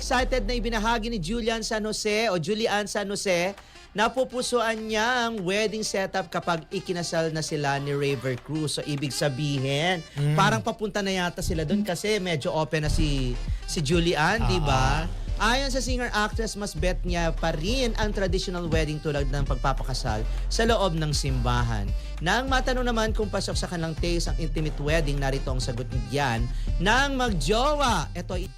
excited na ibinahagi ni Julian San Jose o Julian San Jose na pupusuan niya ang wedding setup kapag ikinasal na sila ni Raver Cruz. So ibig sabihin, parang papunta na yata sila doon kasi medyo open na si Julian, di ba? Ayon sa singer-actress, mas bet niya pa rin ang traditional wedding tulad ng pagpapakasal sa loob ng simbahan. Nang matanong naman kung pasok sa kanilang taste ang intimate wedding, narito ang sagot niyan ng magjowa. Ito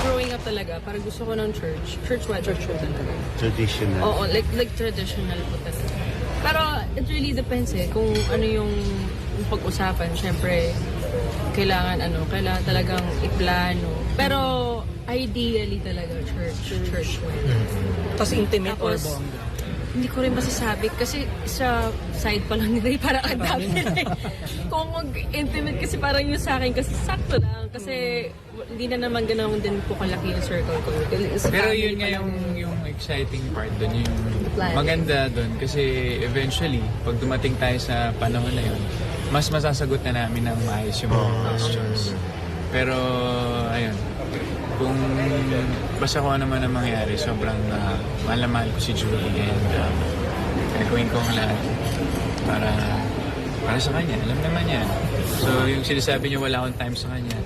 Growing up talaga, parang gusto ko ng church wedding talaga. Traditional. Oo, like traditional po talaga. Pero it really depends kung ano yung pag-usapan. Siyempre, kailangan talagang iplano. Pero ideally talaga church wedding. Tapos intimate or Tapos, bongga? hindi ko rin masasabi kasi sa side pa lang nila parang ang dami nila. Kung mag-intimate kasi parang yung sa akin kasi sakto lang kasi hindi na naman ganoon din po kalaki yung circle ko. Pero yun nga yung exciting part doon, yung maganda doon kasi eventually pag dumating tayo sa panahon na yun, mas masasagot na namin ng maayos yung mga questions. Pero ayun, kung basta kung ano man ang mangyari, sobrang mahal na mahal ko si Julie and gagawin ko ang lahat para sa kanya. Alam naman yan. So yung sinasabi niyo wala akong time sa kanya,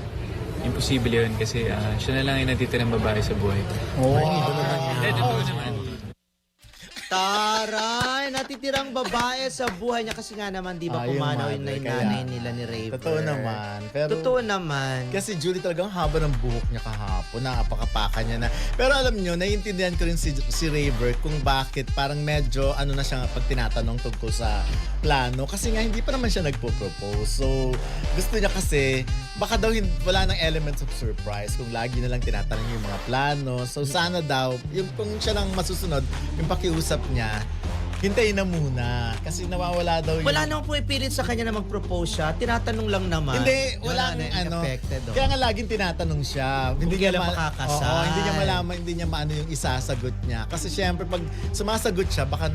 imposible yun kasi siya na lang yung natitirang babae sa buhay ko. Totoo naman. Taray, natitirang babae sa buhay niya kasi nga naman di ba pumanaw yun na yung nanay nila ni Raver. Totoo naman. Pero, Totoo naman. Kasi Julie talagang haba ng buhok niya kahapon. Nakapakapaka niya na. Pero alam niyo, naiintindihan ko rin si Raver kung bakit parang medyo na siya pag tinatanong tungkol sa plano. Kasi nga hindi pa naman siya nagpo-propose. So gusto niya kasi baka daw wala ng elements of surprise kung lagi na lang tinatanong yung mga plano. So sana daw, yung kung siya lang masusunod, yung pakiusap niya, hintayin na muna. Kasi nawawala daw yung... Wala namang pumipilit sa kanya na mag-propose siya. Tinatanong lang naman. Hindi, wala affected. Kaya nga laging tinatanong siya. Hindi kailan makakasal. Oo, hindi niya malaman, hindi niya maano yung isasagot niya. Kasi syempre, pag sumasagot siya, baka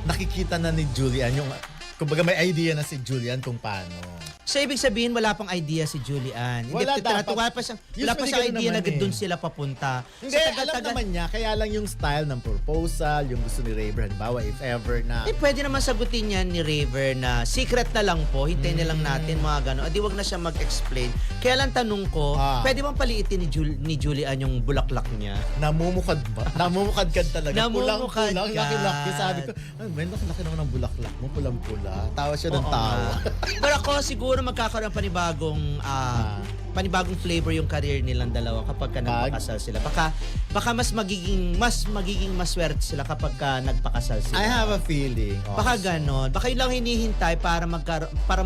nakikita na ni Julian yung... Kumbaga may idea na si Julian kung paano. So, ibig sabihin, wala pang idea si Julian. Wala dapat. Wala pa siyang idea na doon sila papunta. Hindi, So, alam naman niya. Kaya lang yung style ng proposal, yung gusto ni Raver, halimbawa, if ever na... pwede naman sagutin yan ni Raver na secret na lang po, hintayin na lang natin mga gano'n. Adi wag na siya mag-explain. Kaya lang tanong ko, pwede bang paliitin ni Julian yung bulaklak niya? Namumukad ba? Namumukad talaga. Namumukad Pulang-pulang, ka. laki-laki. Sabi ko, ay, may laki naman ng bulaklak mo, pulang-pula. Tawa siya ng Oo tawa. nga. Pero ako siguro magkakaroon ng panibagong flavor yung career nilang dalawa kapag ka nagpakasal sila. Baka mas magiging maswerte sila kapag ka nagpakasal sila. I have a feeling. Baka ganon. Baka yun lang hinihintay para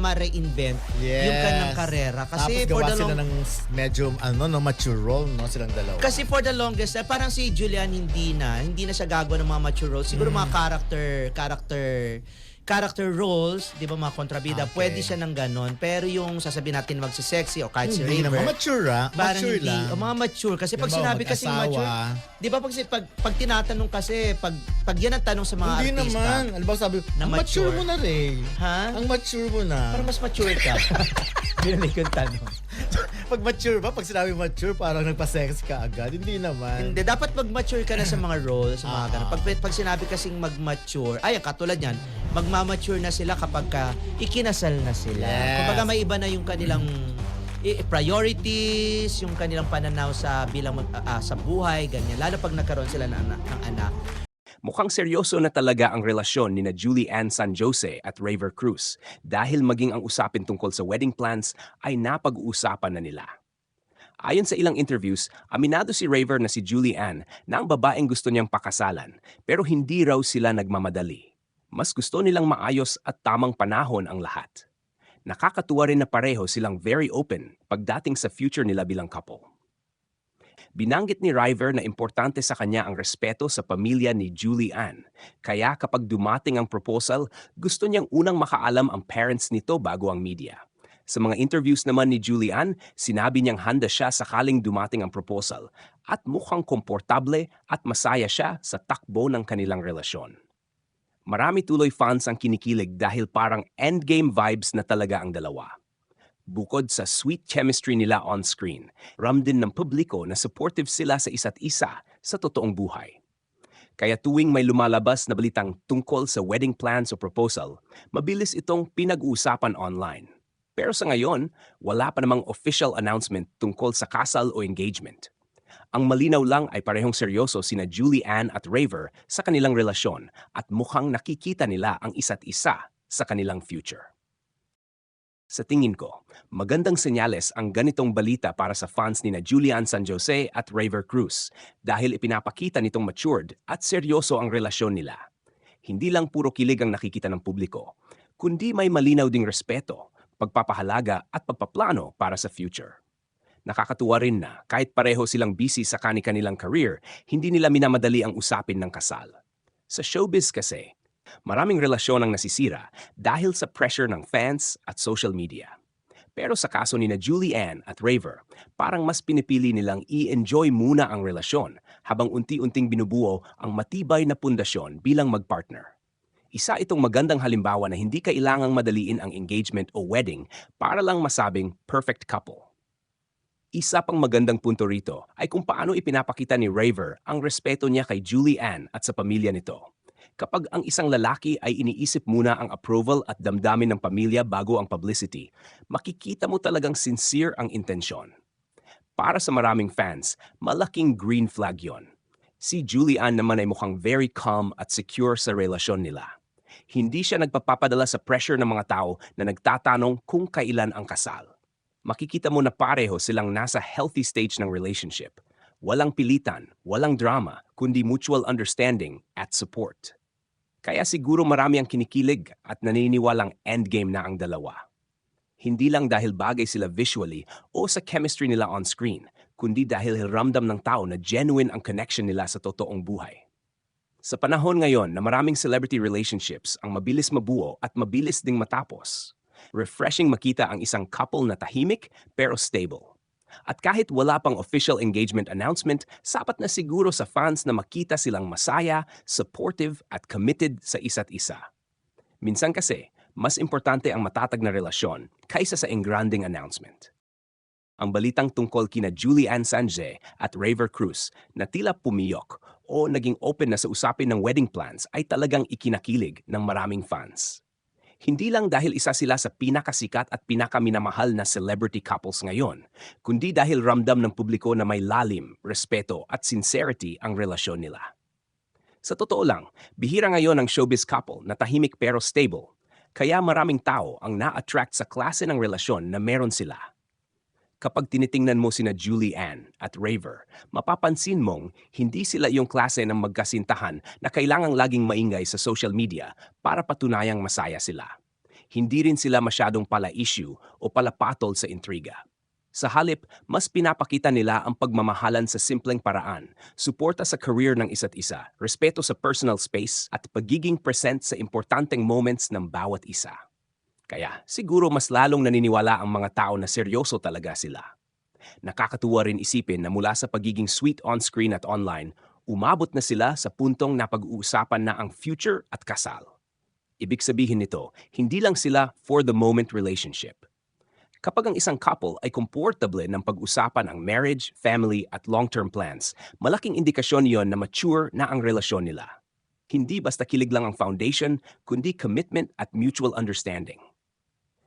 ma-reinvent yung kanyang karera. Kasi tapos for gawa the sila ng medyo mature role, no, silang dalawa. Kasi for the longest, parang si Julian hindi na siya gagawa ng mga mature roles. Siguro mga character roles, di ba, mga kontrabida, pwede siya ng ganon. Pero yung sasabihin natin magsisexy o kahit si Hindi Raver, naman mature, parang mature hindi, lang. o mga mature. Kasi pag Yung sinabi mga kasi mag-asawa. mature, di ba pag tinatanong kasi, pag yan ang tanong sa mga Hindi artista, naman. Alam ba sabi, Na ang mature mature. mo na, Ray. ha? Ang mature mo na. Parang mas mature ka. Bininig yung tanong. Pag mature ba? Pag sinabi mature, parang nagpa-sex ka agad. Hindi naman. Hindi, dapat mag-mature ka na sa mga roles, sa mga ganun. Pag sinabi kasing mag-mature, katulad yan, magmamature na sila kapag ikinasal na sila. Yes. Kumbaga may iba na yung kanilang priorities, yung kanilang pananaw sa sa buhay, ganyan. Lalo pag nagkaroon sila ng anak. Mukhang seryoso na talaga ang relasyon ni Julie Ann San Jose at Raver Cruz dahil maging ang usapin tungkol sa wedding plans ay napag-uusapan na nila. Ayon sa ilang interviews, aminado si Raver na si Julie Ann na ang babaeng gusto niyang pakasalan pero hindi raw sila nagmamadali. Mas gusto nilang maayos at tamang panahon ang lahat. Nakakatuwa rin na pareho silang very open pagdating sa future nila bilang couple. Binanggit ni Raver na importante sa kanya ang respeto sa pamilya ni Julie Ann. Kaya kapag dumating ang proposal, gusto niyang unang makaalam ang parents nito bago ang media. Sa mga interviews naman ni Julie Ann, sinabi niyang handa siya sakaling dumating ang proposal at mukhang komportable at masaya siya sa takbo ng kanilang relasyon. Marami tuloy fans ang kinikilig dahil parang endgame vibes na talaga ang dalawa. Bukod sa sweet chemistry nila on-screen, ramdam ng publiko na supportive sila sa isa't isa sa totoong buhay. Kaya tuwing may lumalabas na balitang tungkol sa wedding plans o proposal, mabilis itong pinag-uusapan online. Pero sa ngayon, wala pa namang official announcement tungkol sa kasal o engagement. Ang malinaw lang ay parehong seryoso sina Julie Ann at Raver sa kanilang relasyon at mukhang nakikita nila ang isa't isa sa kanilang future. Sa tingin ko, magandang senyales ang ganitong balita para sa fans ni na Julian San Jose at Raver Cruz dahil ipinapakita nitong matured at seryoso ang relasyon nila. Hindi lang puro kilig ang nakikita ng publiko, kundi may malinaw ding respeto, pagpapahalaga at pagpaplano para sa future. Nakakatuwa rin na kahit pareho silang busy sa kani-kanilang career, hindi nila minamadali ang usapin ng kasal. Sa showbiz kasi, maraming relasyon ang nasisira dahil sa pressure ng fans at social media. Pero sa kaso ni na Julie Ann at Raver, parang mas pinipili nilang i-enjoy muna ang relasyon habang unti-unting binubuo ang matibay na pundasyon bilang magpartner. Isa itong magandang halimbawa na hindi kailangang madaliin ang engagement o wedding para lang masabing perfect couple. Isa pang magandang punto rito ay kung paano ipinapakita ni Raver ang respeto niya kay Julie Ann at sa pamilya nito. Kapag ang isang lalaki ay iniisip muna ang approval at damdamin ng pamilya bago ang publicity, makikita mo talagang sincere ang intensyon. Para sa maraming fans, malaking green flag yon. Si Julie Ann naman ay mukhang very calm at secure sa relasyon nila. Hindi siya nagpapapadala sa pressure ng mga tao na nagtatanong kung kailan ang kasal. Makikita mo na pareho silang nasa healthy stage ng relationship. Walang pilitan, walang drama, kundi mutual understanding at support. Kaya siguro marami ang kinikilig at naniniwalang endgame na ang dalawa. Hindi lang dahil bagay sila visually o sa chemistry nila on screen, kundi dahil ramdam ng tao na genuine ang connection nila sa totoong buhay. Sa panahon ngayon na maraming celebrity relationships ang mabilis mabuo at mabilis ding matapos, refreshing makita ang isang couple na tahimik pero stable. At kahit wala pang official engagement announcement, sapat na siguro sa fans na makita silang masaya, supportive at committed sa isa't isa. Minsan kasi, mas importante ang matatag na relasyon kaysa sa engranding announcement. Ang balitang tungkol kina Julie Ann Sanjay at Raver Cruz na tila pumiyok o naging open na sa usapin ng wedding plans ay talagang ikinakilig ng maraming fans. Hindi lang dahil isa sila sa pinakasikat at pinakaminamahal na celebrity couples ngayon, kundi dahil ramdam ng publiko na may lalim, respeto at sincerity ang relasyon nila. Sa totoo lang, bihira ngayon ang showbiz couple na tahimik pero stable, kaya maraming tao ang na-attract sa klase ng relasyon na meron sila. Kapag tinitingnan mo sina Julie Ann at Raver, mapapansin mong hindi sila yung klase ng magkasintahan na kailangang laging maingay sa social media para patunayang masaya sila. Hindi rin sila masyadong pala-issue o palapatol sa intriga. Sa halip, mas pinapakita nila ang pagmamahalan sa simpleng paraan, suporta sa career ng isa't isa, respeto sa personal space at pagiging present sa importanteng moments ng bawat isa. Kaya siguro mas lalong naniniwala ang mga tao na seryoso talaga sila. Nakakatuwa rin isipin na mula sa pagiging sweet on-screen at online, umabot na sila sa puntong napag-uusapan na ang future at kasal. Ibig sabihin nito, hindi lang sila for-the-moment relationship. Kapag ang isang couple ay komportable ng pag-usapan ang marriage, family at long-term plans, malaking indikasyon yon na mature na ang relasyon nila. Hindi basta kilig lang ang foundation, kundi commitment at mutual understanding.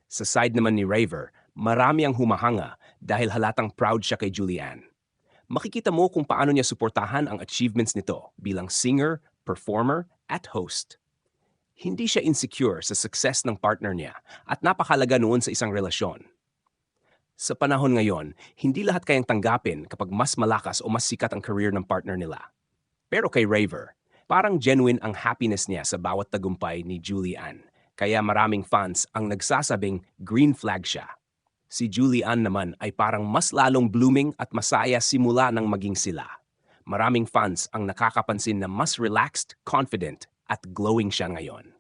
Sa side naman ni Raver, marami ang humahanga dahil halatang proud siya kay Julie Ann. Makikita mo kung paano niya suportahan ang achievements nito bilang singer, performer, at host. Hindi siya insecure sa success ng partner niya at napakalaga noon sa isang relasyon. Sa panahon ngayon, hindi lahat kayang tanggapin kapag mas malakas o mas sikat ang career ng partner nila. Pero kay Raver, parang genuine ang happiness niya sa bawat tagumpay ni Julie Ann. Kaya maraming fans ang nagsasabing green flag siya. Si Julie Ann naman ay parang mas lalong blooming at masaya simula nang maging sila. Maraming fans ang nakakapansin na mas relaxed, confident at glowing siya ngayon.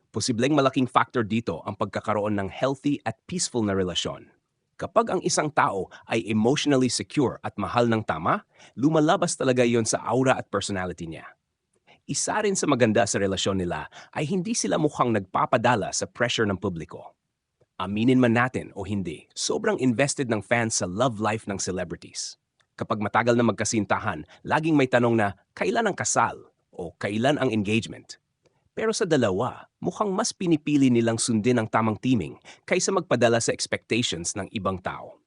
Posibleng malaking factor dito ang pagkakaroon ng healthy at peaceful na relasyon. Kapag ang isang tao ay emotionally secure at mahal ng tama, lumalabas talaga yon sa aura at personality niya. Isa rin sa maganda sa relasyon nila ay hindi sila mukhang nagpapadala sa pressure ng publiko. Aminin man natin o hindi, sobrang invested ng fans sa love life ng celebrities. Kapag matagal na magkasintahan, laging may tanong na kailan ang kasal o kailan ang engagement. Pero sa dalawa, mukhang mas pinipili nilang sundin ang tamang timing kaysa magpadala sa expectations ng ibang tao.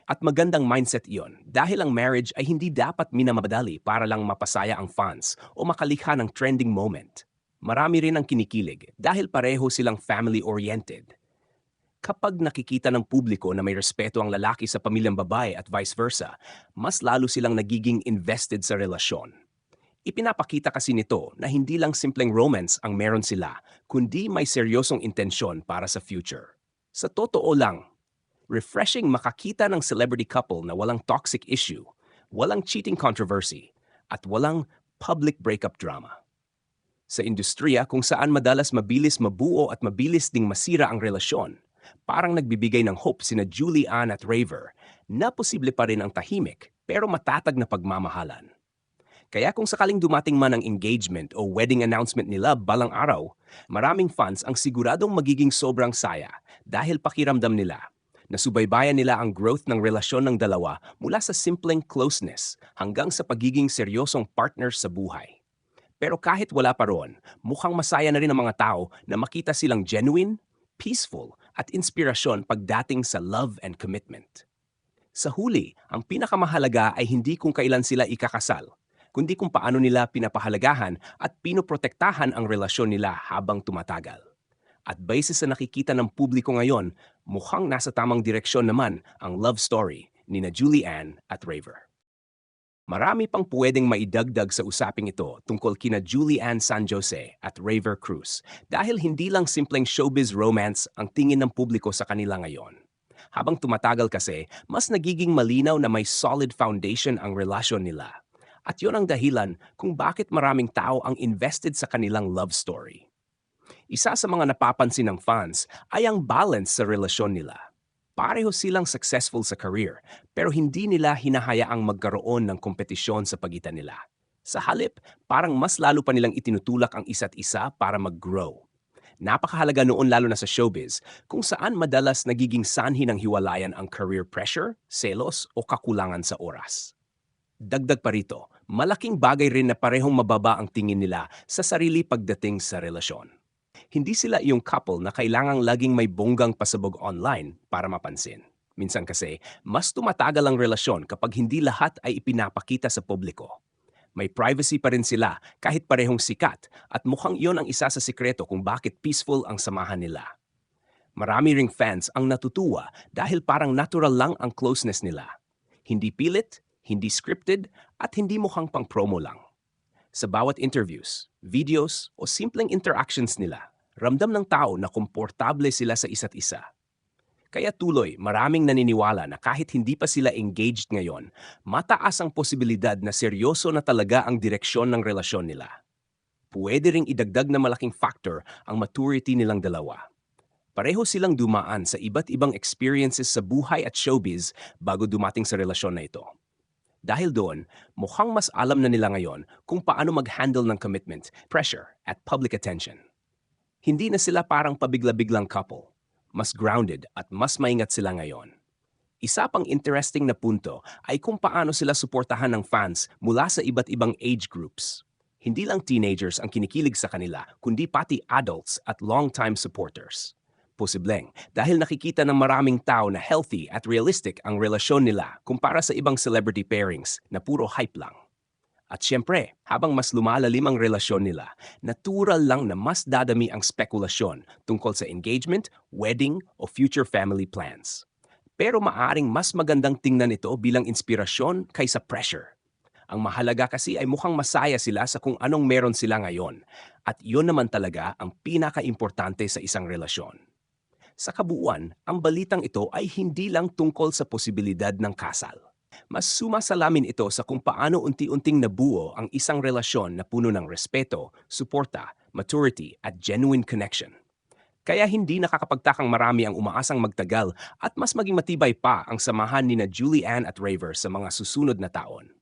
At magandang mindset iyon dahil ang marriage ay hindi dapat minamadali para lang mapasaya ang fans o makalikha ng trending moment. Marami rin ang kinikilig dahil pareho silang family-oriented. Kapag nakikita ng publiko na may respeto ang lalaki sa pamilyang babae at vice versa, mas lalo silang nagiging invested sa relasyon. Ipinapakita kasi nito na hindi lang simpleng romance ang meron sila, kundi may seryosong intensyon para sa future. Sa totoo lang, refreshing makakita ng celebrity couple na walang toxic issue, walang cheating controversy, at walang public breakup drama. Sa industriya kung saan madalas mabilis mabuo at mabilis ding masira ang relasyon, parang nagbibigay ng hope sina Julie Ann at Raver na posible pa rin ang tahimik pero matatag na pagmamahalan. Kaya kung sakaling dumating man ang engagement o wedding announcement nila balang araw, maraming fans ang siguradong magiging sobrang saya dahil pakiramdam nila. Nasubaybayan nila ang growth ng relasyon ng dalawa mula sa simpleng closeness hanggang sa pagiging seryosong partners sa buhay. Pero kahit wala pa roon, mukhang masaya na rin ang mga tao na makita silang genuine, peaceful at inspirasyon pagdating sa love and commitment. Sa huli, ang pinakamahalaga ay hindi kung kailan sila ikakasal, kundi kung paano nila pinapahalagahan at pinoprotektahan ang relasyon nila habang tumatagal. At base sa nakikita ng publiko ngayon, mukhang nasa tamang direksyon naman ang love story ni na Julie Ann at Raver. Marami pang pwedeng maidagdag sa usaping ito tungkol kina Julie Ann San Jose at Raver Cruz dahil hindi lang simpleng showbiz romance ang tingin ng publiko sa kanila ngayon. Habang tumatagal kasi, mas nagiging malinaw na may solid foundation ang relasyon nila. At yon ang dahilan kung bakit maraming tao ang invested sa kanilang love story. Isa sa mga napapansin ng fans ay ang balance sa relasyon nila. Pareho silang successful sa career, pero hindi nila hinahayaang magkaroon ng kompetisyon sa pagitan nila. Sa halip, parang mas lalo pa nilang itinutulak ang isa't isa para mag-grow. Napakahalaga noon lalo na sa showbiz, kung saan madalas nagiging sanhi ng hiwalayan ang career pressure, selos o kakulangan sa oras. Dagdag pa rito, malaking bagay rin na parehong mababa ang tingin nila sa sarili pagdating sa relasyon. Hindi sila yung couple na kailangang laging may bonggang pasabog online para mapansin. Minsan kasi, mas tumatagal ang relasyon kapag hindi lahat ay ipinapakita sa publiko. May privacy pa rin sila kahit parehong sikat at mukhang iyon ang isa sa sikreto kung bakit peaceful ang samahan nila. Marami ring fans ang natutuwa dahil parang natural lang ang closeness nila. Hindi pilit, hindi scripted, at hindi mukhang pang promo lang. Sa bawat interviews, videos, o simpleng interactions nila, ramdam ng tao na komportable sila sa isa't isa. Kaya tuloy, maraming naniniwala na kahit hindi pa sila engaged ngayon, mataas ang posibilidad na seryoso na talaga ang direksyon ng relasyon nila. Pwede ring idagdag na malaking factor ang maturity nilang dalawa. Pareho silang dumaan sa iba't ibang experiences sa buhay at showbiz bago dumating sa relasyon na ito. Dahil doon, mukhang mas alam na nila ngayon kung paano mag-handle ng commitment, pressure, at public attention. Hindi na sila parang pabigla-biglang couple. Mas grounded at mas maingat sila ngayon. Isa pang interesting na punto ay kung paano sila suportahan ng fans mula sa iba't ibang age groups. Hindi lang teenagers ang kinikilig sa kanila, kundi pati adults at long-time supporters. Posibleng dahil nakikita ng maraming tao na healthy at realistic ang relasyon nila kumpara sa ibang celebrity pairings na puro hype lang. At syempre, habang mas lumalalim ang relasyon nila, natural lang na mas dadami ang spekulasyon tungkol sa engagement, wedding o future family plans. Pero maaring mas magandang tingnan ito bilang inspirasyon kaysa pressure. Ang mahalaga kasi ay mukhang masaya sila sa kung anong meron sila ngayon. At iyon naman talaga ang pinaka-importante sa isang relasyon. Sa kabuuan, ang balitang ito ay hindi lang tungkol sa posibilidad ng kasal. Mas sumasalamin ito sa kung paano unti-unting nabuo ang isang relasyon na puno ng respeto, suporta, maturity at genuine connection. Kaya hindi nakakapagtakang marami ang umaasang magtagal at mas maging matibay pa ang samahan ni na Julie Ann at Raver sa mga susunod na taon.